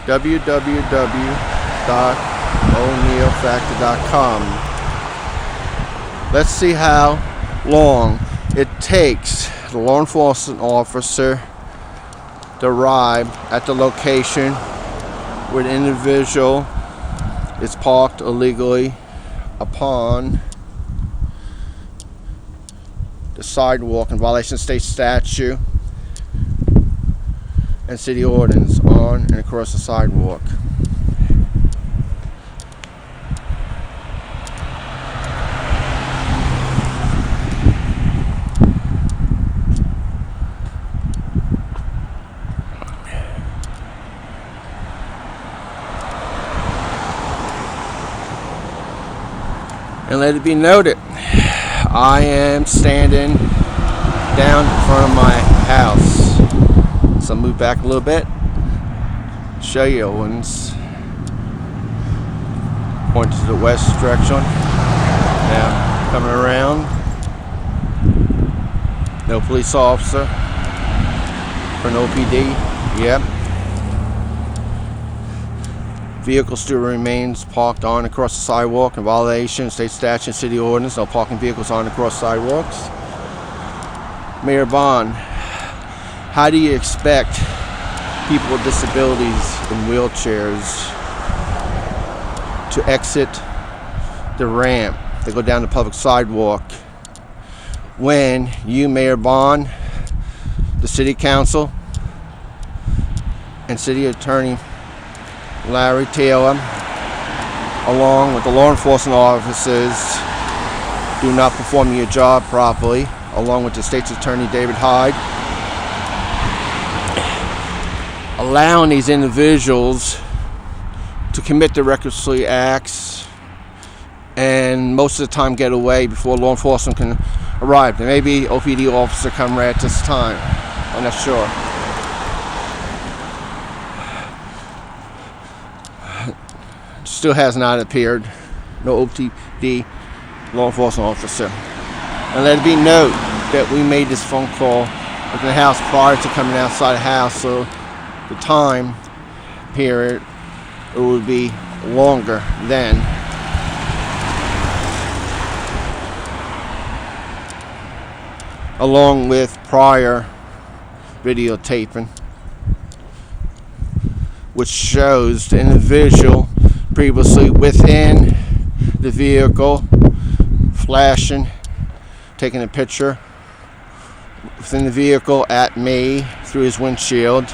www.oneofactor.com. Let's see how long it takes the law enforcement officer to arrive at the location where the individual is parked illegally upon the sidewalk in violation of state statute and city ordinance on and across the sidewalk. And let it be noted, I am standing down in front of my house. So I'll move back a little bit, show you ones. Point to the west direction. Now coming around. No police officer for an OPD. Yep. Vehicle still remains parked on across the sidewalk in violation of state statute and city ordinance. No parking vehicles on across sidewalks. Mayor Vaughn, how do you expect people with disabilities in wheelchairs to exit the ramp to go down the public sidewalk when you, Mayor Vaughn, the City Council, and City Attorney Larry Taylor, along with the law enforcement officers, do not perform your job properly, along with the State's Attorney David Hyde, allowing these individuals to commit the requisite acts and most of the time get away before law enforcement can arrive. There may be OPD officer come right at this time. I'm not sure. Still has not appeared. No OPD law enforcement officer. And let it be noted that we made this phone call within the house prior to coming outside the house, so the time period it would be longer then. Along with prior videotaping, which shows the individual previously within the vehicle, flashing, taking a picture within the vehicle at me through his windshield,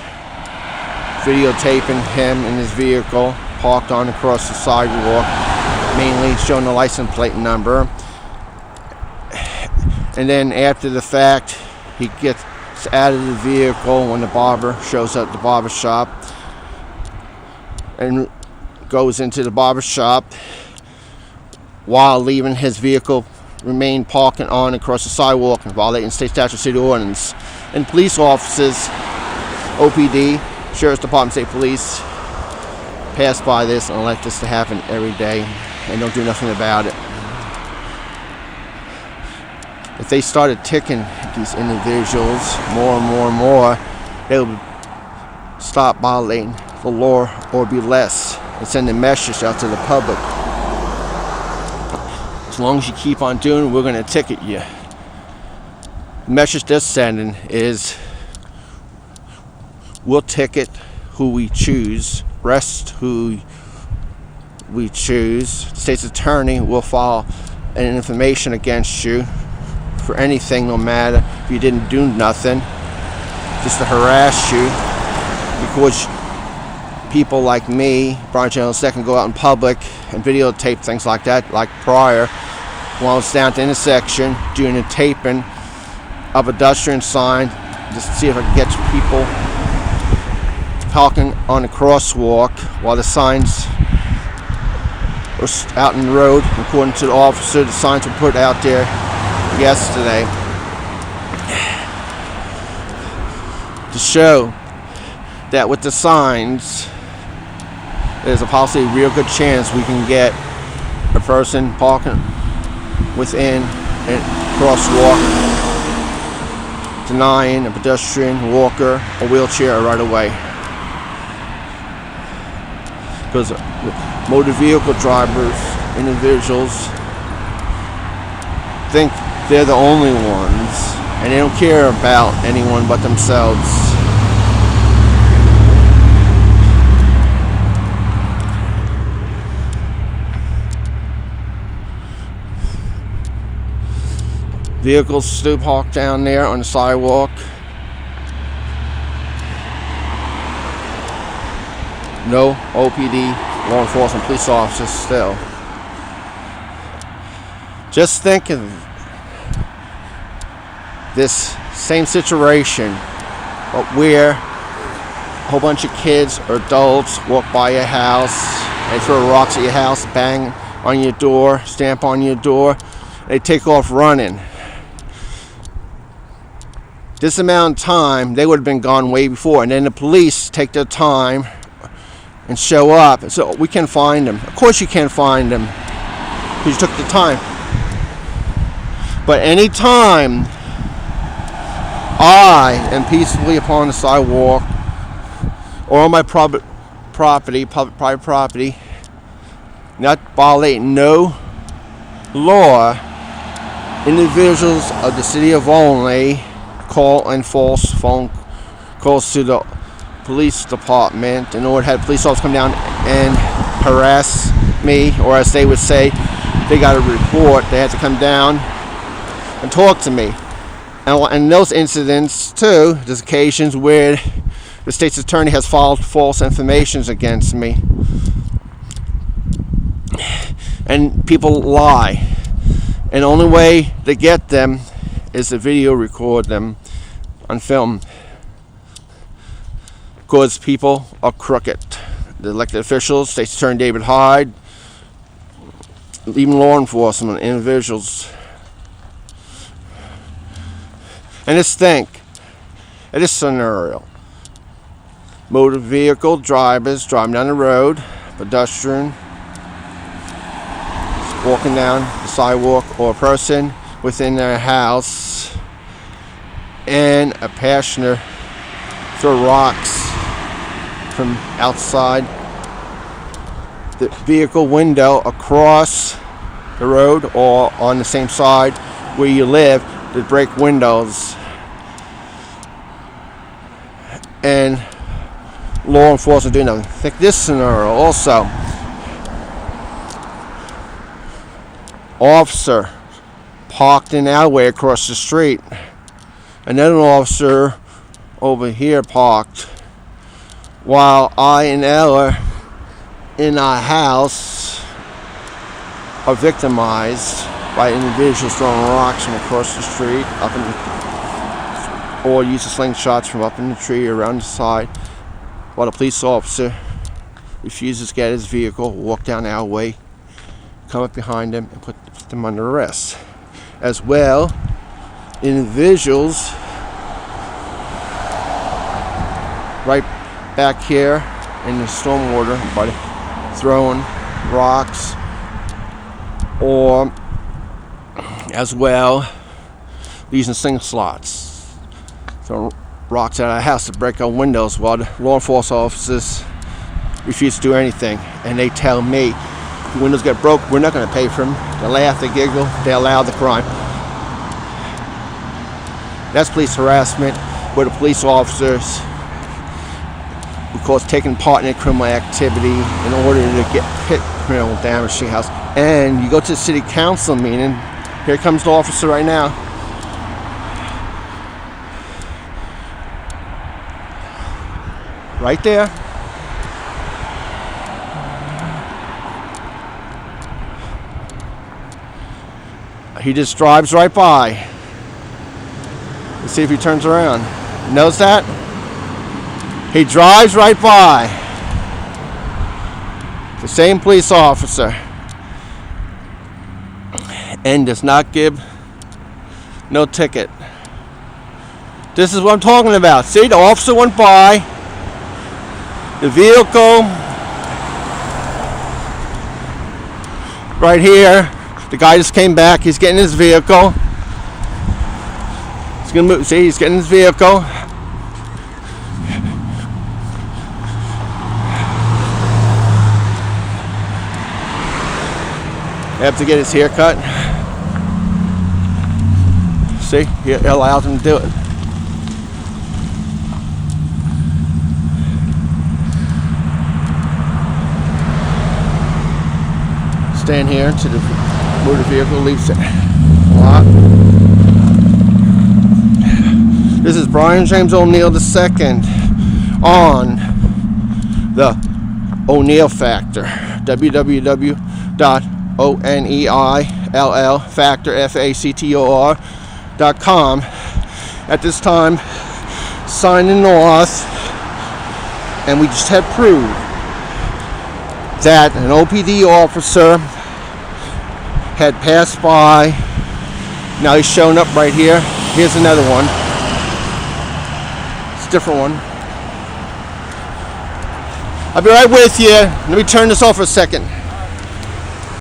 videotaping him in his vehicle parked on across the sidewalk, mainly showing the license plate number. And then after the fact, he gets out of the vehicle when the barber shows up at the barber shop and goes into the barber shop while leaving his vehicle remain parking on across the sidewalk and violating state statute city ordinance. And police officers, OPD, Sheriff's Department, State Police, pass by this and let this to happen every day and don't do nothing about it. If they started ticking these individuals more and more and more, they would stop violating the law or be less and send a message out to the public. As long as you keep on doing it, we're going to ticket you. The message they're sending is we'll ticket who we choose, arrest who we choose. The state's attorney will file an information against you for anything, no matter if you didn't do nothing, just to harass you, because people like me, Brian Jones, that can go out in public and videotape things like that, like prior, while I was down at the intersection doing a taping of a pedestrian sign, just to see if I could get people talking on the crosswalk while the signs were out in the road. According to the officer, the signs were put out there yesterday to show that with the signs, there's a possibly real good chance we can get a person parking within a crosswalk, denying a pedestrian, walker, or wheelchair right away. because motor vehicle drivers, individuals, think they're the only ones, and they don't care about anyone but themselves. Vehicles still parked down there on the sidewalk. No OPD, law enforcement, police officers still. Just think of this same situation, but where a whole bunch of kids or adults walk by your house, they throw rocks at your house, bang on your door, stamp on your door, they take off running. This amount of time, they would have been gone way before, and then the police take their time and show up. So we can find them. Of course you can't find them because you took the time. But any time I am peacefully upon the sidewalk or on my private property, not violating no law, individuals of the city of Vaughn call in false phone calls to the police department in order to have police officers come down and harass me, or as they would say, they got a report, they had to come down and talk to me. And those incidents too, there's occasions where the state's attorney has filed false information against me, and people lie, and the only way to get them is to video record them on film, because people are crooked. The elected officials, State's Attorney David Hyde, even law enforcement, individuals. And just think, in this scenario, motor vehicle drivers driving down the road, pedestrian walking down the sidewalk, or a person within their house, and a passenger throw rocks from outside the vehicle window across the road or on the same side where you live to break windows. And law enforcement doing nothing. Think this scenario also. Officer parked in the alleyway across the street. Another officer over here parked, while I and Ella in our house are victimized by individuals throwing rocks from across the street up in the, or using slingshots from up in the tree around the side, while the police officer refuses to get his vehicle, walk down the alleyway, come up behind them and put them under arrest. As well, individuals right back here in the stormwater by throwing rocks, or as well using slingshots, throwing rocks at our house to break our windows, while the law enforcement officers refuse to do anything. And they tell me, if the windows get broke, we're not going to pay for them. They laugh, they giggle, they allow the crime. That's police harassment, where the police officers, because taking part in a criminal activity in order to get criminal damage to your house. And you go to the city council meeting, here comes the officer right now. Right there. He just drives right by. Let's see if he turns around. Knows that? He drives right by. The same police officer. And does not give no ticket. This is what I'm talking about. See, the officer went by. The vehicle right here. The guy just came back. He's getting his vehicle. He's gonna move. See, he's getting his vehicle. After get his hair cut. See, he allowed him to do it. Stand here until the motor vehicle leaves the lot. This is Brian James O'Neill II on the O'Neill Factor. www.ONEILLFactor.com. At this time, signing off, and we just had proved that an OPD officer had passed by. Now he's showing up right here. Here's another one. It's a different one. I'll be right with you. Let me turn this off for a second.